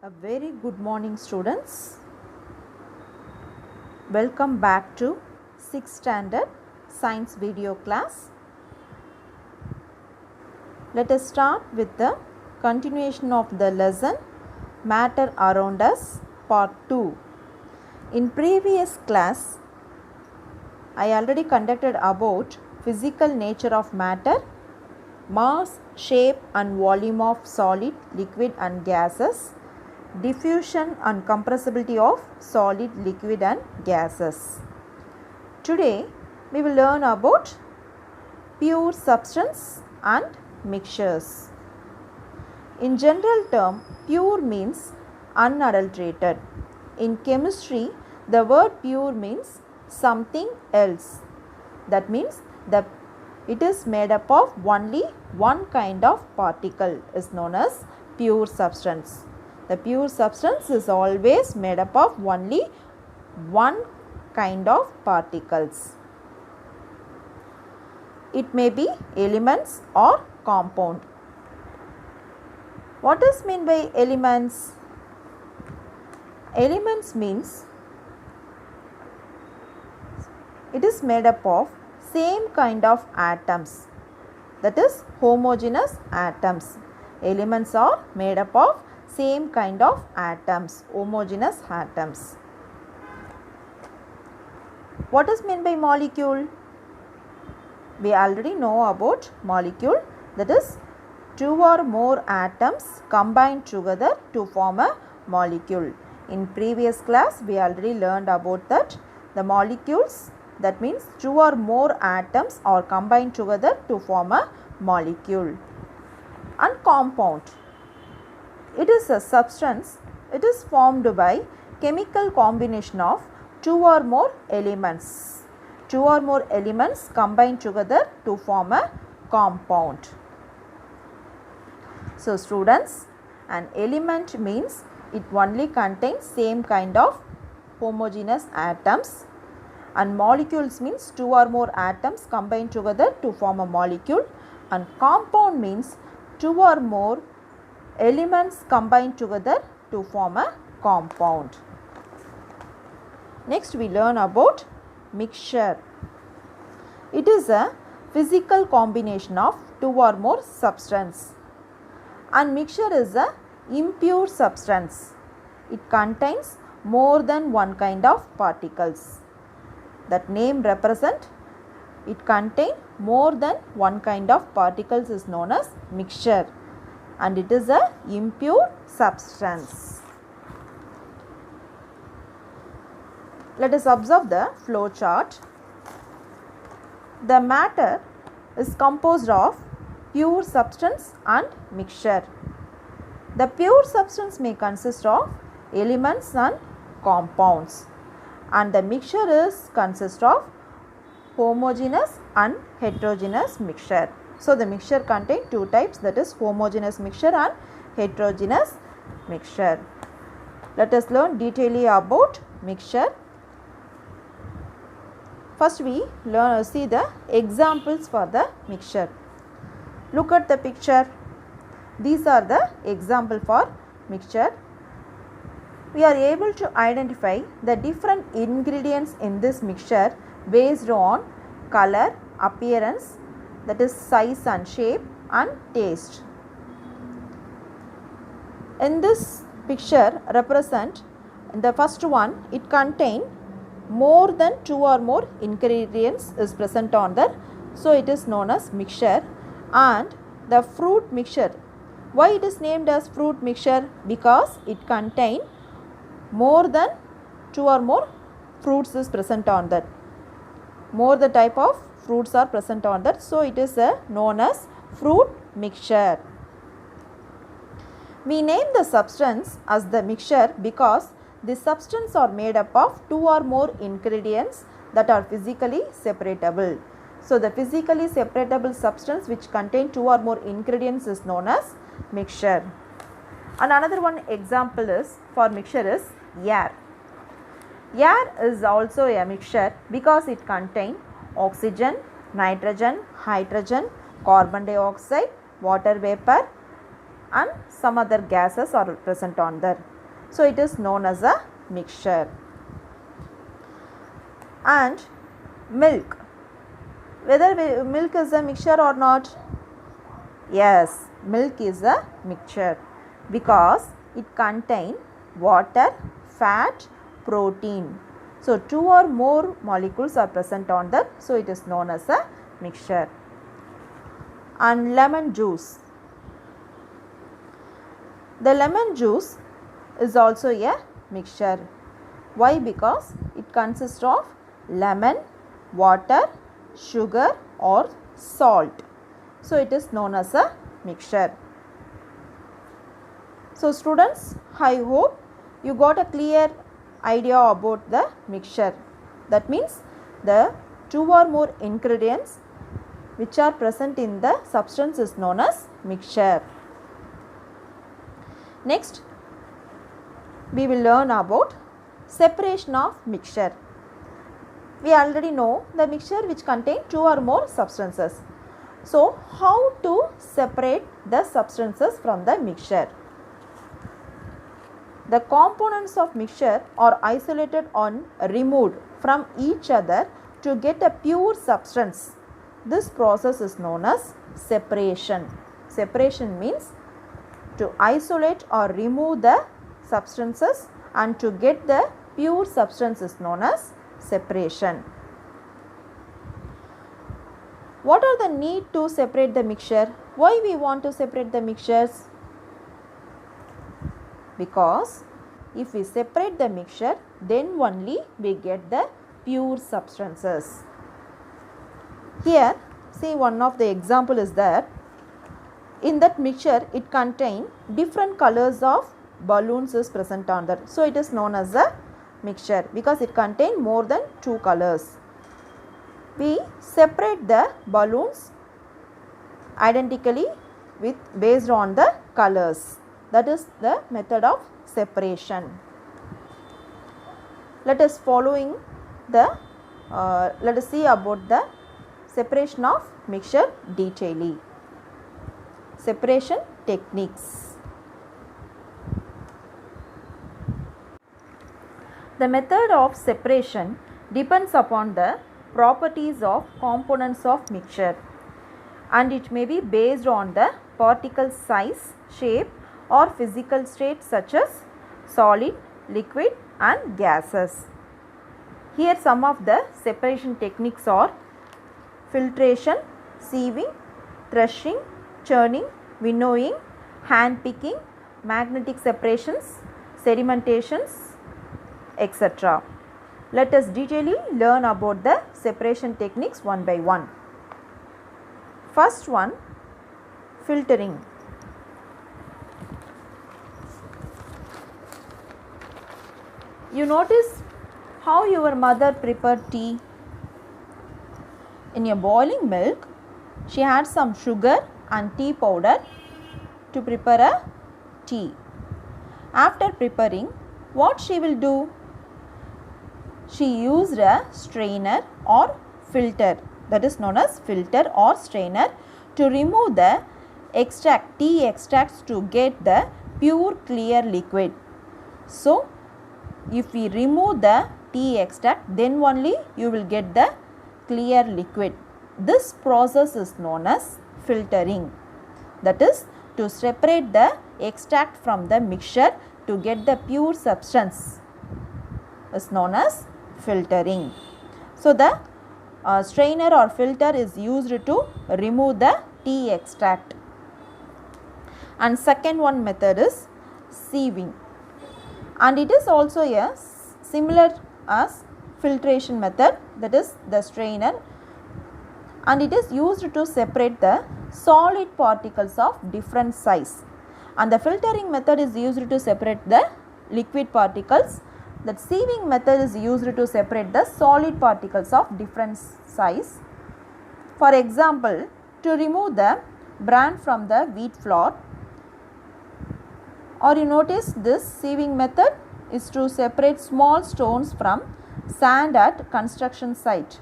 A very good morning, students. Welcome back to 6th standard science video class. Let us start with the continuation of the lesson Matter Around Us Part 2. In previous class, I already conducted about physical nature of matter, mass, shape and volume of solid, liquid and gases, diffusion and compressibility of solid, liquid and gases. Today we will learn about pure substance and mixtures. In general term, pure means unadulterated. In chemistry, the word pure means something else. That means it is made up of only one kind of particle is known as pure substance. The pure substance is always made up of only one kind of particles. It may be elements or compound. What is meant by elements? Elements means it is made up of same kind of atoms, that is homogeneous atoms. Elements are made up of same kind of atoms, homogeneous atoms. What is meant by molecule? We already know about molecule, that is two or more atoms combined together to form a molecule. In previous class we already learned about that. The molecules, that means two or more atoms are combined together to form a molecule. And compound, it is a substance. It is formed by chemical combination of two or more elements. Two or more elements combined together to form a compound. So students, an element means it only contains same kind of homogeneous atoms, and molecules means two or more atoms combined together to form a molecule, and compound means two or more elements combined together to form a compound. Next we learn about mixture. It is a physical combination of two or more substance, and mixture is a impure substance. It contains more than one kind of particles. That name represent it contain more than one kind of particles is known as mixture, and it is a impure substance. Let us observe the flow chart. The matter is composed of pure substance and mixture. The pure substance may consist of elements and compounds, and the mixture is consist of homogeneous and heterogeneous mixture. So the mixture contains two types, that is homogeneous mixture and heterogeneous mixture. Let us learn detailedly about mixture. First we see the examples for the mixture. Look at the picture. These are the example for mixture. We are able to identify the different ingredients in this mixture based on color, appearance, that is size and shape, and taste. In this picture represent the first one, it contain more than two or more ingredients is present on that, so it is known as mixture. And the fruit mixture, why it is named as fruit mixture? Because it contain more than two or more fruits is present on that. More the type of fruits are present on that, so it is known as fruit mixture. We name the substance as the mixture because the substance are made up of two or more ingredients that are physically separable. So the physically separable substance which contain two or more ingredients is known as mixture. And another one example is for mixture is air. Air is also a mixture because it contains oxygen, nitrogen, hydrogen, carbon dioxide, water vapor, and some other gases are present on there. So it is known as a mixture. And milk, whether milk is a mixture or not? Yes, milk is a mixture because it contains water, fat, protein. So 2 or more molecules are present on that, so it is known as a mixture. And lemon juice. The lemon juice is also a mixture. Why? Because it consists of lemon, water, sugar or salt. So it is known as a mixture. So students, I hope you got a clear idea about the mixture. That means the 2 or more ingredients which are present in the substance is known as mixture. Next, we will learn about separation of mixture. We already know the mixture which contain 2 or more substances. So, how to separate the substances from the mixture? The components of mixture are isolated or removed from each other to get a pure substance. This process is known as separation. Separation means to isolate or remove the substances and to get the pure substance is known as separation. What are the need to separate the mixture? Why we want to separate the mixtures? Because if we separate the mixture, then only we get the pure substances. Here, see, one of the example is that in that mixture it contain different colors of balloons is present on that. So it is known as a mixture because it contain more than 2 colors. We separate the balloons identically based on the colors. That is the method of separation. Let us see about the separation of mixture detailedly. Separation techniques. The method of separation depends upon the properties of components of mixture, and it may be based on the particle size, shape or physical state such as solid, liquid and gases. Here some of the separation techniques are filtration, sieving, threshing, churning, winnowing, hand picking, magnetic separations, sedimentations, etc. Let us detailedly learn about the separation techniques one by one. First one, filtering. You notice how your mother prepared tea? In a boiling milk, she had some sugar and tea powder to prepare a tea. After preparing, what she will do? She used a strainer or filter, that is known as filter or strainer, to remove the tea extracts to get the pure clear liquid. So, if we remove the tea extract, then only you will get the clear liquid. This process is known as filtering. That is to separate the extract from the mixture to get the pure substance is known as filtering. So, the strainer or filter is used to remove the tea extract. And second one method is sieving, and it is also a similar as filtration method, that is the strainer, and it is used to separate the solid particles of different size, and the filtering method is used to separate the liquid particles. The sieving method is used to separate the solid particles of different size. For example, to remove the bran from the wheat flour, or you notice this sieving method is to separate small stones from sand at construction site.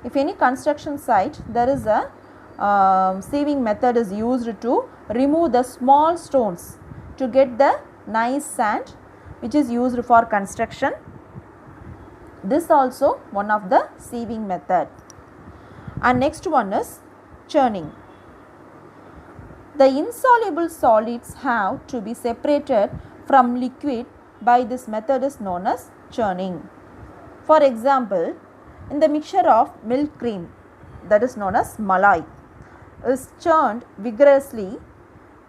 If any construction site there is a sieving method is used to remove the small stones to get the nice sand which is used for construction. This also one of the sieving method. And next one is churning. The insoluble solids have to be separated from liquid by this method is known as churning. For example, in the mixture of milk cream, that is known as malai, is churned vigorously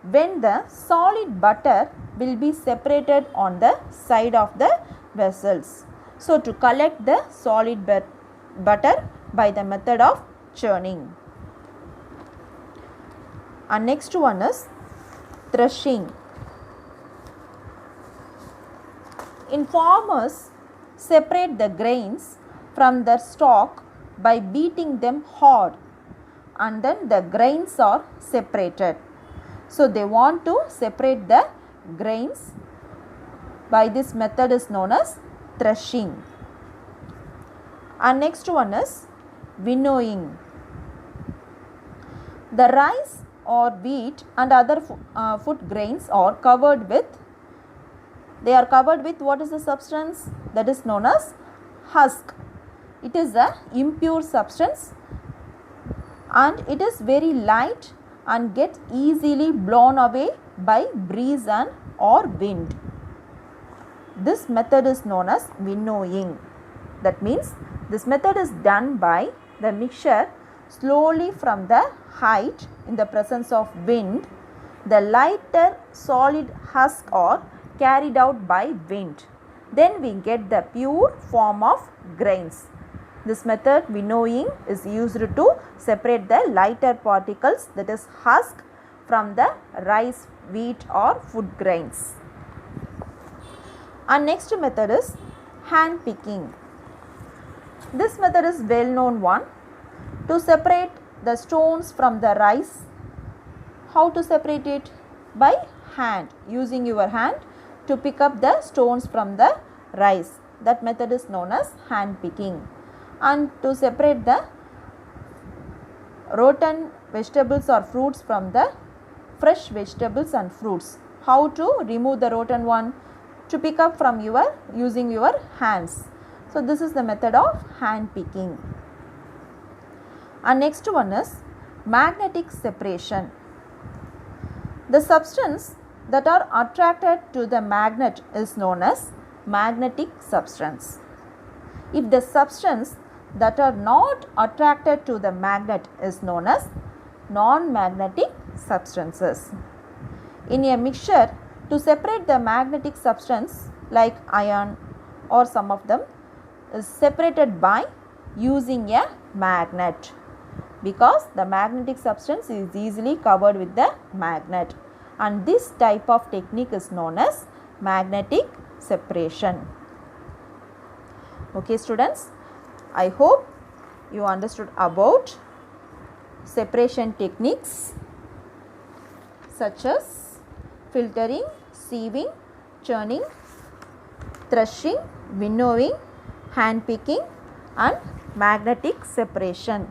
when the solid butter will be separated on the side of the vessels. So, to collect the solid butter by the method of churning. And next one is threshing. In farmers separate the grains from their stalk by beating them hard, and then the grains are separated. So, they want to separate the grains by this method is known as threshing. And next one is winnowing. The rice or wheat and other food grains are covered with, what is the substance? That is known as husk. It is an impure substance and it is very light and gets easily blown away by breeze and or wind. This method is known as winnowing. That means this method is done by the mixture slowly from the height in the presence of wind. The lighter solid husk are carried out by wind. Then we get the pure form of grains. This method winnowing is used to separate the lighter particles, that is husk, from the rice, wheat or food grains. And next method is hand picking. This method is well known one. To separate the stones from the rice, how to separate it? By hand, using your hand to pick up the stones from the rice. That method is known as hand picking. And to separate the rotten vegetables or fruits from the fresh vegetables and fruits, how to remove the rotten one? To pick up from using your hands. So, this is the method of hand picking. And next one is magnetic separation. The substance that are attracted to the magnet is known as magnetic substance. If the substance that are not attracted to the magnet is known as non-magnetic substances. In a mixture, to separate the magnetic substance like iron or some of them is separated by using a magnet, because the magnetic substance is easily covered with the magnet, and this type of technique is known as magnetic separation. Okay students, I hope you understood about separation techniques such as filtering, sieving, churning, threshing, winnowing, hand picking and magnetic separation.